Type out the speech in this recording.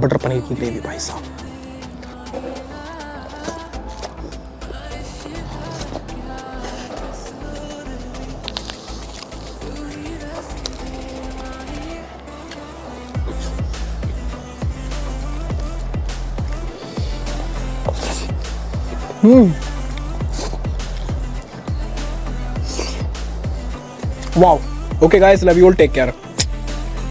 Butter paneer की gravy भाई साहब। Wow. Okay guys, love you all, take care.